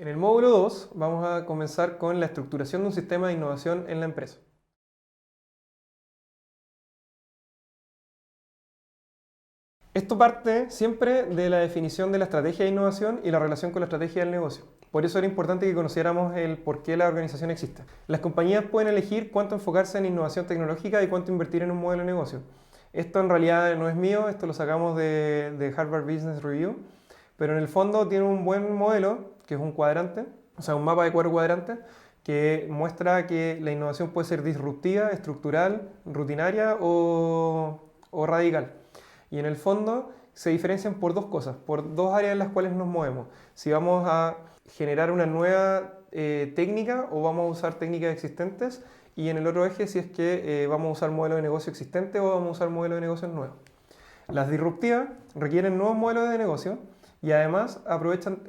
En el módulo 2 vamos a comenzar con la estructuración de un sistema de innovación en la empresa. Esto parte siempre de la definición de la estrategia de innovación y la relación con la estrategia del negocio. Por eso era importante que conociéramos el por qué la organización existe. Las compañías pueden elegir cuánto enfocarse en innovación tecnológica y cuánto invertir en un modelo de negocio. Esto en realidad no es mío, esto lo sacamos de Harvard Business Review, pero en el fondo tiene un buen modelo, que es un cuadrante, o sea, un mapa de 4 cuadrantes, que muestra que la innovación puede ser disruptiva, estructural, rutinaria o radical. Y en el fondo se diferencian por dos cosas, por dos áreas en las cuales nos movemos. Si vamos a generar una nueva técnica o vamos a usar técnicas existentes, y en el otro eje si es que vamos a usar modelos de negocio existentes o vamos a usar modelos de negocios nuevos. Las disruptivas requieren nuevos modelos de negocio y además aprovechan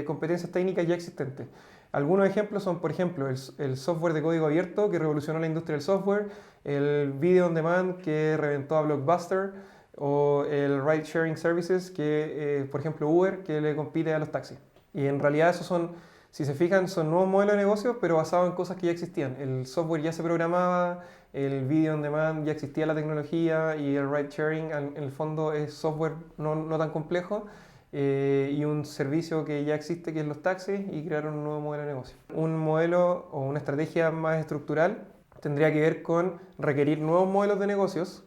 competencias técnicas ya existentes. Algunos ejemplos son, por ejemplo, el software de código abierto que revolucionó la industria del software, el video on demand que reventó a Blockbuster, o el ride sharing services que, por ejemplo, Uber, que le compite a los taxis. Y en realidad esos son, si se fijan, son nuevos modelos de negocio, pero basados en cosas que ya existían. El software ya se programaba, el video on demand ya existía la tecnología y el ride sharing en el fondo es software no tan complejo y un servicio que ya existe que es los taxis y crearon un nuevo modelo de negocio. Un modelo o una estrategia más estructural tendría que ver con requerir nuevos modelos de negocios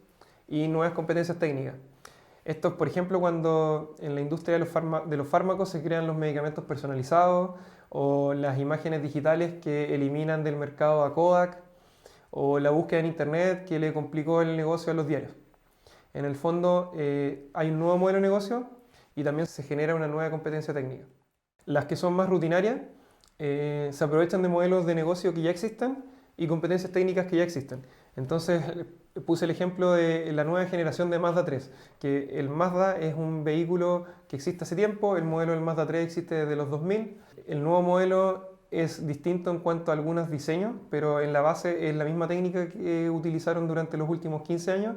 y nuevas competencias técnicas. Esto es, por ejemplo, cuando en la industria de los fármacos se crean los medicamentos personalizados o las imágenes digitales que eliminan del mercado a Kodak o la búsqueda en Internet que le complicó el negocio a los diarios. En el fondo hay un nuevo modelo de negocio y también se genera una nueva competencia técnica. Las que son más rutinarias se aprovechan de modelos de negocio que ya existen y competencias técnicas que ya existen. Entonces puse el ejemplo de la nueva generación de Mazda 3, que el Mazda es un vehículo que existe hace tiempo, el modelo del Mazda 3 existe desde los 2000, el nuevo modelo es distinto en cuanto a algunos diseños, pero en la base es la misma técnica que utilizaron durante los últimos 15 años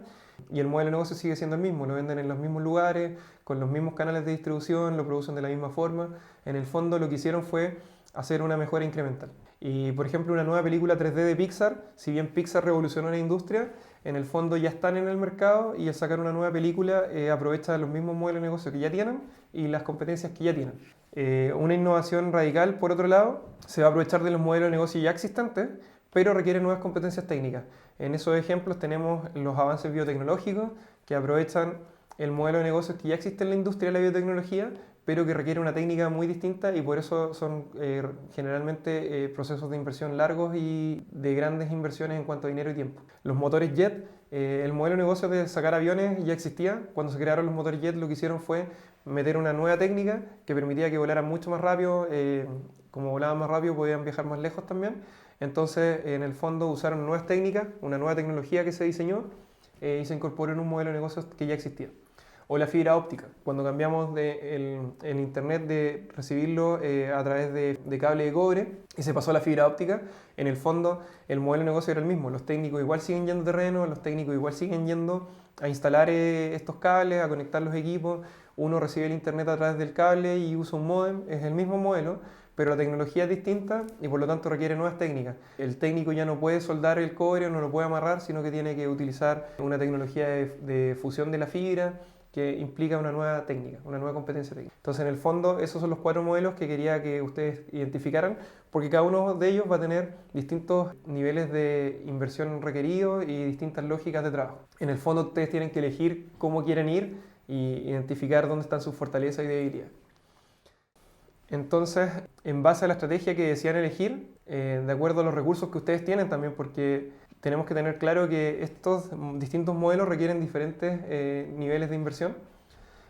y el modelo de negocio sigue siendo el mismo, lo venden en los mismos lugares, con los mismos canales de distribución, lo producen de la misma forma. En el fondo lo que hicieron fue hacer una mejora incremental. Y por ejemplo una nueva película 3D de Pixar, si bien Pixar revolucionó la industria, en el fondo ya están en el mercado y al sacar una nueva película aprovecha los mismos modelos de negocio que ya tienen y las competencias que ya tienen. Una innovación radical, por otro lado, se va a aprovechar de los modelos de negocio ya existentes, pero requiere nuevas competencias técnicas. En esos ejemplos tenemos los avances biotecnológicos que aprovechan el modelo de negocios que ya existe en la industria de la biotecnología, pero que requiere una técnica muy distinta y por eso son generalmente procesos de inversión largos y de grandes inversiones en cuanto a dinero y tiempo. Los motores jet, el modelo de negocio de sacar aviones ya existía. Cuando se crearon los motores jet lo que hicieron fue meter una nueva técnica que permitía que volaran mucho más rápido, como volaban más rápido podían viajar más lejos también. Entonces en el fondo usaron nuevas técnicas, una nueva tecnología que se diseñó y se incorporó en un modelo de negocios que ya existía. O la fibra óptica, cuando cambiamos el internet de recibirlo a través de cable de cobre y se pasó a la fibra óptica, en el fondo el modelo de negocio era el mismo. Los técnicos igual siguen yendo a terreno, los técnicos igual siguen yendo a instalar estos cables, a conectar los equipos. Uno recibe el internet a través del cable y usa un módem, es el mismo modelo, pero la tecnología es distinta y por lo tanto requiere nuevas técnicas. El técnico ya no puede soldar el cobre, no lo puede amarrar, sino que tiene que utilizar una tecnología de fusión de la fibra que implica una nueva técnica, una nueva competencia técnica. Entonces, en el fondo, esos son los 4 modelos que quería que ustedes identificaran, porque cada uno de ellos va a tener distintos niveles de inversión requeridos y distintas lógicas de trabajo. En el fondo, ustedes tienen que elegir cómo quieren ir y identificar dónde están sus fortalezas y debilidades. Entonces, en base a la estrategia que decían elegir, de acuerdo a los recursos que ustedes tienen también, porque tenemos que tener claro que estos distintos modelos requieren diferentes niveles de inversión.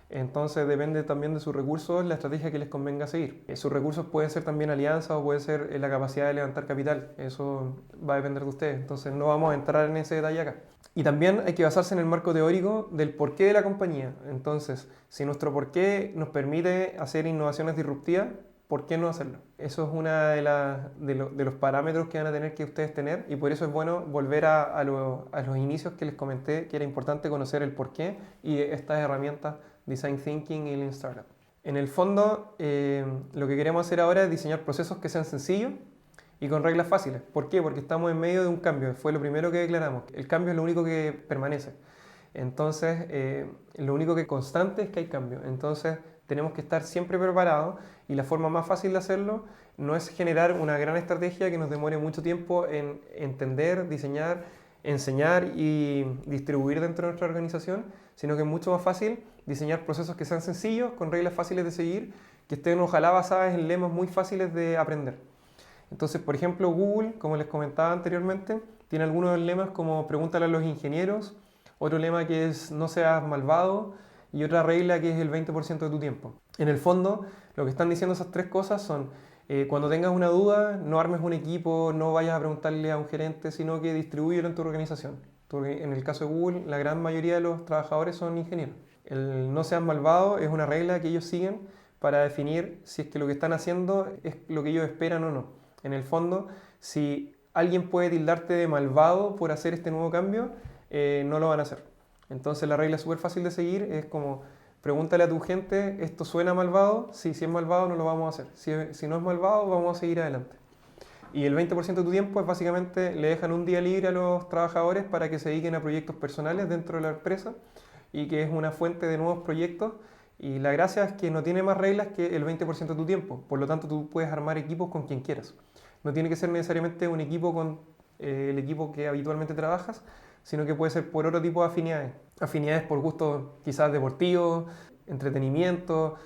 Entonces depende también de sus recursos la estrategia que les convenga seguir. Sus recursos pueden ser también alianzas o puede ser la capacidad de levantar capital. Eso va a depender de ustedes. Entonces no vamos a entrar en ese detalle acá. Y también hay que basarse en el marco teórico del porqué de la compañía. Entonces, si nuestro porqué nos permite hacer innovaciones disruptivas, ¿por qué no hacerlo? Eso es uno de los parámetros que van a tener que ustedes tener y por eso es bueno volver a los inicios que les comenté, que era importante conocer el porqué y estas herramientas Design Thinking y Lean Startup. En el fondo, lo que queremos hacer ahora es diseñar procesos que sean sencillos y con reglas fáciles. ¿Por qué? Porque estamos en medio de un cambio. Fue lo primero que declaramos. El cambio es lo único que permanece. Entonces, lo único que es constante es que hay cambio. Entonces, tenemos que estar siempre preparados y la forma más fácil de hacerlo no es generar una gran estrategia que nos demore mucho tiempo en entender, diseñar, enseñar y distribuir dentro de nuestra organización, sino que es mucho más fácil diseñar procesos que sean sencillos, con reglas fáciles de seguir, que estén ojalá basadas en lemas muy fáciles de aprender. Entonces, por ejemplo, Google, como les comentaba anteriormente, tiene algunos lemas como pregúntale a los ingenieros, otro lema que es no seas malvado y otra regla que es el 20% de tu tiempo. En el fondo, lo que están diciendo esas tres cosas son cuando tengas una duda, no armes un equipo, no vayas a preguntarle a un gerente, sino que distribúyelo en tu organización. En el caso de Google, la gran mayoría de los trabajadores son ingenieros. El no seas malvado es una regla que ellos siguen para definir si es que lo que están haciendo es lo que ellos esperan o no. En el fondo, si alguien puede tildarte de malvado por hacer este nuevo cambio, no lo van a hacer. Entonces la regla es súper fácil de seguir, es como pregúntale a tu gente, ¿esto suena malvado? Sí, si es malvado no lo vamos a hacer. Si no es malvado, vamos a seguir adelante. Y el 20% de tu tiempo es básicamente le dejan un día libre a los trabajadores para que se dediquen a proyectos personales dentro de la empresa y que es una fuente de nuevos proyectos. Y la gracia es que no tiene más reglas que el 20% de tu tiempo. Por lo tanto, tú puedes armar equipos con quien quieras. No tiene que ser necesariamente un equipo con el equipo que habitualmente trabajas, sino que puede ser por otro tipo de afinidades. Afinidades por gustos quizás deportivos, entretenimiento,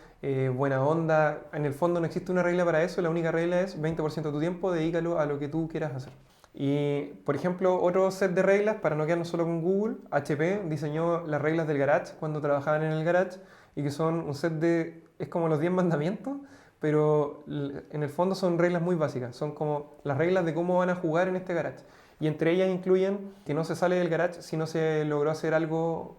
buena onda. En el fondo no existe una regla para eso, la única regla es 20% de tu tiempo, dedícalo a lo que tú quieras hacer. Y, por ejemplo, otro set de reglas, para no quedarnos solo con Google, HP diseñó las reglas del garage cuando trabajaban en el garage y que son un set de, es como los 10 mandamientos, pero en el fondo son reglas muy básicas, son como las reglas de cómo van a jugar en este garage. Y entre ellas incluyen que no se sale del garage si no se logró hacer algo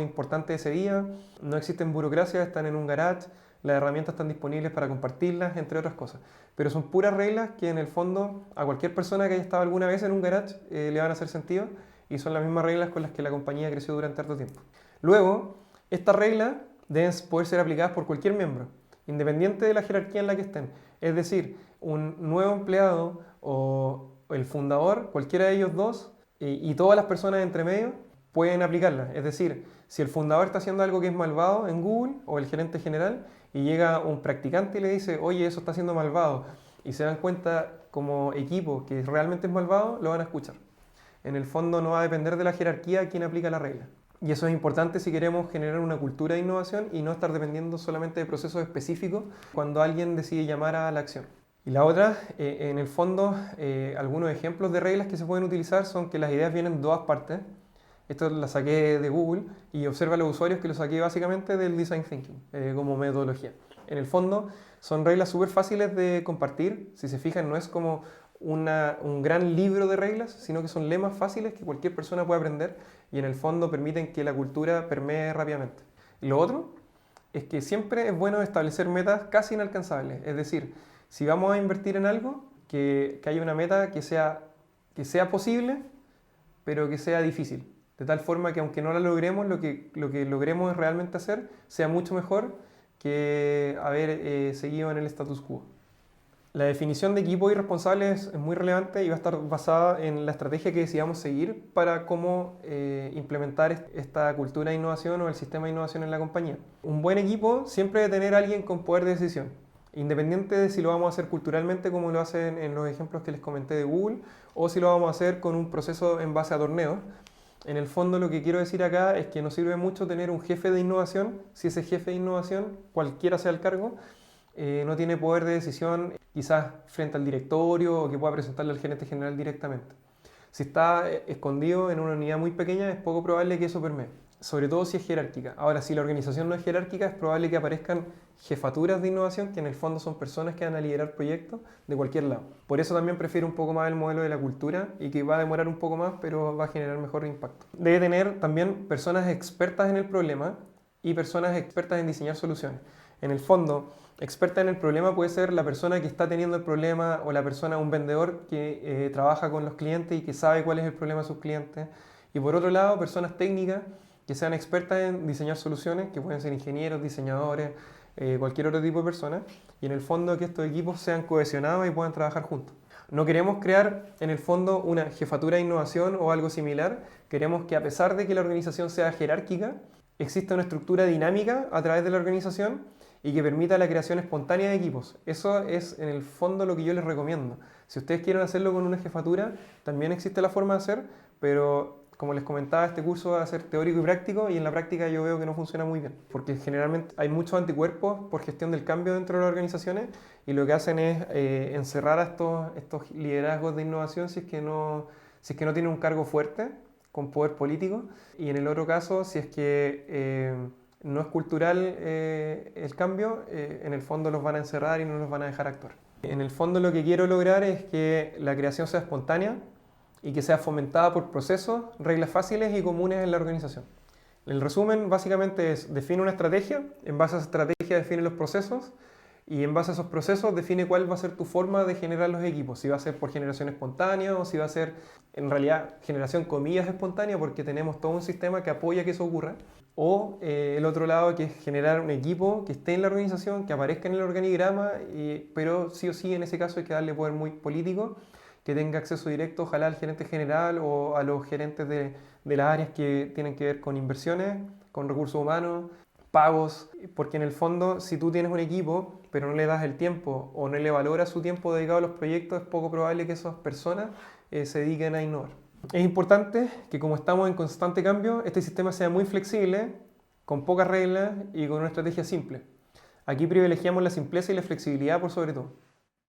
importante ese día, no existen burocracias, están en un garage, las herramientas están disponibles para compartirlas, entre otras cosas. Pero son puras reglas que en el fondo a cualquier persona que haya estado alguna vez en un garage le van a hacer sentido y son las mismas reglas con las que la compañía creció durante harto tiempo. Luego, estas reglas deben poder ser aplicadas por cualquier miembro, independiente de la jerarquía en la que estén. Es decir, un nuevo empleado o el fundador, cualquiera de ellos dos, y todas las personas entre medio pueden aplicarla. Es decir, si el fundador está haciendo algo que es malvado en Google o el gerente general y llega un practicante y le dice, oye, eso está siendo malvado, y se dan cuenta como equipo que realmente es malvado, lo van a escuchar. En el fondo no va a depender de la jerarquía quien aplica la regla. Y eso es importante si queremos generar una cultura de innovación y no estar dependiendo solamente de procesos específicos cuando alguien decide llamar a la acción. Y la otra, en el fondo, algunos ejemplos de reglas que se pueden utilizar son que las ideas vienen de todas partes. Esto lo saqué de Google y observa a los usuarios que lo saqué básicamente del Design Thinking como metodología. En el fondo, son reglas súper fáciles de compartir. Si se fijan, no es como un gran libro de reglas, sino que son lemas fáciles que cualquier persona puede aprender y en el fondo permiten que la cultura permee rápidamente. Y lo otro es que siempre es bueno establecer metas casi inalcanzables. Es decir, si vamos a invertir en algo, que haya una meta que sea posible, pero que sea difícil. De tal forma que aunque no la logremos, lo que logremos realmente hacer sea mucho mejor que haber seguido en el status quo. La definición de equipo y responsables es muy relevante y va a estar basada en la estrategia que decidamos seguir para cómo implementar esta cultura de innovación o el sistema de innovación en la compañía. Un buen equipo siempre debe tener a alguien con poder de decisión, independiente de si lo vamos a hacer culturalmente como lo hacen en los ejemplos que les comenté de Google o si lo vamos a hacer con un proceso en base a torneos. En el fondo lo que quiero decir acá es que nos sirve mucho tener un jefe de innovación si ese jefe de innovación, cualquiera sea el cargo, no tiene poder de decisión quizás frente al directorio o que pueda presentarle al gerente general directamente. Si está escondido en una unidad muy pequeña es poco probable que eso permee, sobre todo si es jerárquica. Ahora, si la organización no es jerárquica, es probable que aparezcan jefaturas de innovación que en el fondo son personas que van a liderar proyectos de cualquier lado. Por eso también prefiero un poco más el modelo de la cultura y que va a demorar un poco más, pero va a generar mejor impacto. Debe tener también personas expertas en el problema y personas expertas en diseñar soluciones. En el fondo, experta en el problema puede ser la persona que está teniendo el problema o la persona, un vendedor que trabaja con los clientes y que sabe cuál es el problema de sus clientes. Y por otro lado, personas técnicas que sean expertas en diseñar soluciones, que pueden ser ingenieros, diseñadores, cualquier otro tipo de persona, y en el fondo que estos equipos sean cohesionados y puedan trabajar juntos. No queremos crear en el fondo una jefatura de innovación o algo similar, queremos que a pesar de que la organización sea jerárquica, exista una estructura dinámica a través de la organización y que permita la creación espontánea de equipos. Eso es en el fondo lo que yo les recomiendo. Si ustedes quieren hacerlo con una jefatura, también existe la forma de hacer, pero como les comentaba, este curso va a ser teórico y práctico y en la práctica yo veo que no funciona muy bien, porque generalmente hay muchos anticuerpos por gestión del cambio dentro de las organizaciones y lo que hacen es encerrar a estos liderazgos de innovación si es que no tienen un cargo fuerte con poder político, y en el otro caso, si es que no es cultural el cambio, en el fondo los van a encerrar y no los van a dejar actuar. En el fondo lo que quiero lograr es que la creación sea espontánea y que sea fomentada por procesos, reglas fáciles y comunes en la organización. El resumen básicamente es: define una estrategia, en base a esa estrategia define los procesos y en base a esos procesos define cuál va a ser tu forma de generar los equipos, si va a ser por generación espontánea o si va a ser en realidad generación comillas espontánea, porque tenemos todo un sistema que apoya que eso ocurra, o el otro lado, que es generar un equipo que esté en la organización, que aparezca en el organigrama, pero sí o sí en ese caso hay que darle poder muy político, que tenga acceso directo ojalá al gerente general o a los gerentes de las áreas que tienen que ver con inversiones, con recursos humanos, pagos, porque en el fondo si tú tienes un equipo pero no le das el tiempo o no le valoras su tiempo dedicado a los proyectos, es poco probable que esas personas se dediquen a innovar. Es importante que, como estamos en constante cambio, este sistema sea muy flexible, con pocas reglas y con una estrategia simple. Aquí privilegiamos la simpleza y la flexibilidad por sobre todo.